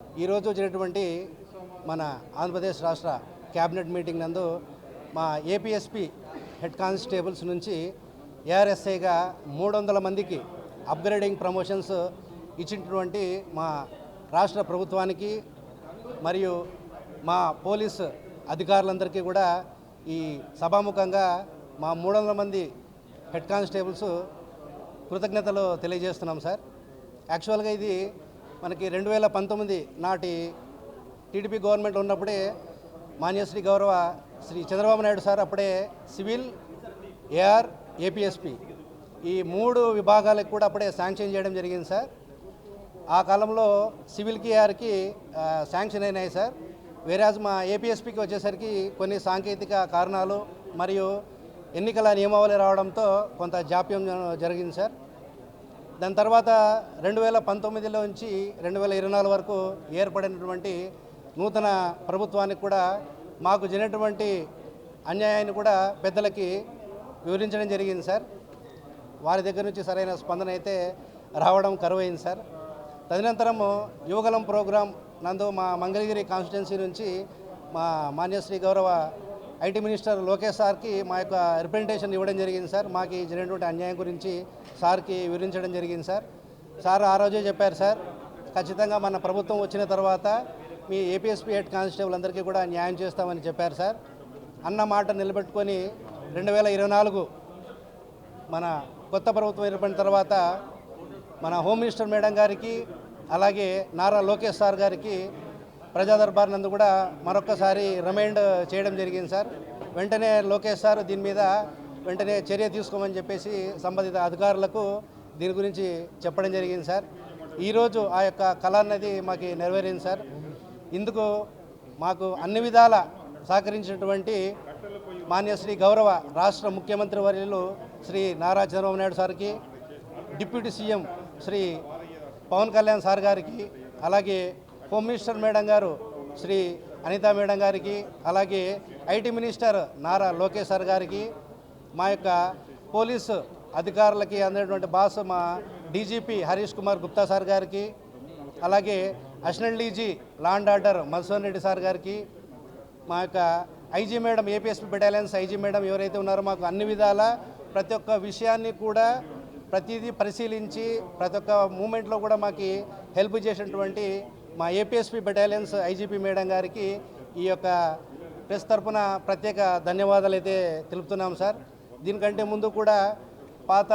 ఈరోజు వచ్చినటువంటి మన ఆంధ్రప్రదేశ్ రాష్ట్ర క్యాబినెట్ మీటింగ్ నందు మా ఏపీఎస్పీ హెడ్ కానిస్టేబుల్స్ నుంచి ఏఆర్ఎస్ఐగా 300 మందికి అప్గ్రేడింగ్ ప్రమోషన్స్ ఇచ్చినటువంటి మా రాష్ట్ర ప్రభుత్వానికి మరియు మా పోలీస్ అధికారులందరికీ కూడా ఈ సభాముఖంగా మా 300 మంది హెడ్ కానిస్టేబుల్స్ కృతజ్ఞతలు తెలియజేస్తున్నాం సార్. యాక్చువల్గా ఇది మనకి 2019 నాటి టీడీపీ గవర్నమెంట్ ఉన్నప్పుడే మాన్యశ్రీ గౌరవ శ్రీ చంద్రబాబు నాయుడు సార్ అప్పుడే సివిల్, ఏఆర్, ఏపీఎస్పీ ఈ 3 విభాగాలకు కూడా అప్పుడే శాంక్షన్ చేయడం జరిగింది సార్. ఆ కాలంలో సివిల్కి, ఏఆర్కి శాంక్షన్ అయినాయి సార్. వేరేజ్ మా ఏపీఎస్పీకి వచ్చేసరికి కొన్ని సాంకేతిక కారణాలు మరియు ఎన్నికల నియమావళి రావడంతో కొంత జాప్యం జరిగింది సార్. దాని తర్వాత 2019లో నుంచి 2024 వరకు ఏర్పడినటువంటి నూతన ప్రభుత్వానికి కూడా మాకు జరిగినటువంటి అన్యాయాన్ని కూడా పెద్దలకి వివరించడం జరిగింది సార్. వారి దగ్గర నుంచి సరైన స్పందన అయితే రావడం కరువైంది సార్. తదనంతరము యువగలం ప్రోగ్రాం నందు మా మంగళగిరి కాన్స్టిట్యున్సీ నుంచి మా మాన్యశ్రీ గౌరవ ఐటీ మినిస్టర్ లోకేష్ సార్కి మా యొక్క రిప్రజెంటేషన్ ఇవ్వడం జరిగింది సార్. మాకు జరిగినటువంటి అన్యాయం గురించి సార్కి వివరించడం జరిగింది సార్. సార్ ఆ రోజే చెప్పారు సార్, ఖచ్చితంగా మన ప్రభుత్వం వచ్చిన తర్వాత మీ ఏపీఎస్పీ హెడ్ కానిస్టేబుల్ అందరికీ కూడా న్యాయం చేస్తామని చెప్పారు సార్. అన్న మాట నిలబెట్టుకొని 2024 మన కొత్త ప్రభుత్వం ఏర్పడిన తర్వాత మన హోమ్ మినిస్టర్ మేడం గారికి అలాగే నారా లోకేష్ సార్ గారికి ప్రజా దర్బార్ నందు కూడా మరొక్కసారి రిమైండ్ చేయడం జరిగింది సార్. వెంటనే లోకేష్ సార్ దీని మీద వెంటనే చర్య తీసుకోమని చెప్పేసి సంబంధిత అధికారులకు దీని గురించి చెప్పడం జరిగింది సార్. ఈరోజు ఆ యొక్క కళ అన్నది మాకు నెరవేరింది సార్. ఇందుకు మాకు అన్ని విధాల సహకరించినటువంటి మాన్యశ్రీ గౌరవ రాష్ట్ర ముఖ్యమంత్రి వర్యులు శ్రీ నారా చంద్రబాబు నాయుడు సార్కి, deputy CM Shri Pawan Kalyan sir గారికి, అలాగే హోమ్ మినిస్టర్ మేడం గారు శ్రీ అనితా మేడం గారికి, అలాగే IT minister Nara Lokesh sir గారికి, మా యొక్క పోలీసు అధికారులకి అందరిటువంటి బాస్ మా డీజీపీ హరీష్ కుమార్ గుప్తా సార్ గారికి, అలాగే additional DG law and order Madhusudan Reddy sir గారికి, మా యొక్క IG madam APSP battalions IG madam ఎవరైతే ఉన్నారో మాకు అన్ని విధాల ప్రతి ఒక్క విషయాన్ని కూడా ప్రతిదీ పరిశీలించి ప్రతి ఒక్క మూమెంట్లో కూడా మాకు హెల్ప్ చేసినటువంటి మా ఏపీఎస్పీ బెటాలియన్స్ ఐజీపీ మేడం గారికి ఈ యొక్క ప్రెస్ తరఫున ప్రత్యేక ధన్యవాదాలు అయితే తెలుపుతున్నాం సార్. దీనికంటే ముందు కూడా పాత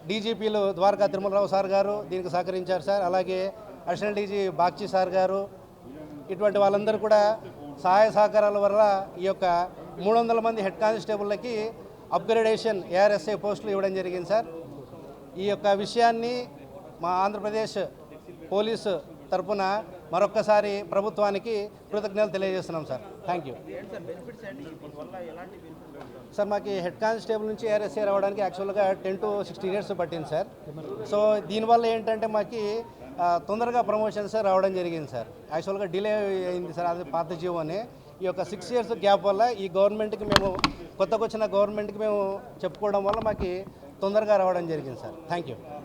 డీజీపీలు ద్వారకా తిరుమలరావు సార్ గారు దీనికి సహకరించారు సార్. అలాగే అడిషనల్ డీజీ బాగ్చి సార్ గారు, ఇటువంటి వాళ్ళందరూ కూడా సహాయ సహకారాల వల్ల ఈ యొక్క 300 మంది హెడ్ కానిస్టేబుల్లకి అప్గ్రేడేషన్ ఏఆర్ఎస్ఐ పోస్టులు ఇవ్వడం జరిగింది సార్. ఈ యొక్క విషయాన్ని మా ఆంధ్రప్రదేశ్ పోలీసు తరఫున మరొక్కసారి ప్రభుత్వానికి కృతజ్ఞతలు తెలియజేస్తున్నాం సార్. Thank you sir. మాకు హెడ్ కానిస్టేబుల్ నుంచి ఏఆర్ఎస్ఐ రావడానికి యాక్చువల్గా 10 to 16 years పట్టింది సార్. సో దీనివల్ల ఏంటంటే మాకు తొందరగా ప్రమోషన్స్ రావడం జరిగింది సార్. యాక్చువల్గా డిలే అయింది సార్, అది పాత జీవోనే. ఈ యొక్క 6 years గ్యాప్ వల్ల ఈ గవర్నమెంట్కి మేము కొత్తగా వచ్చిన గవర్నమెంట్కి మేము చెప్పుకోవడం వల్ల మాకు తొందరగా రావడం జరిగింది సార్. Thank you.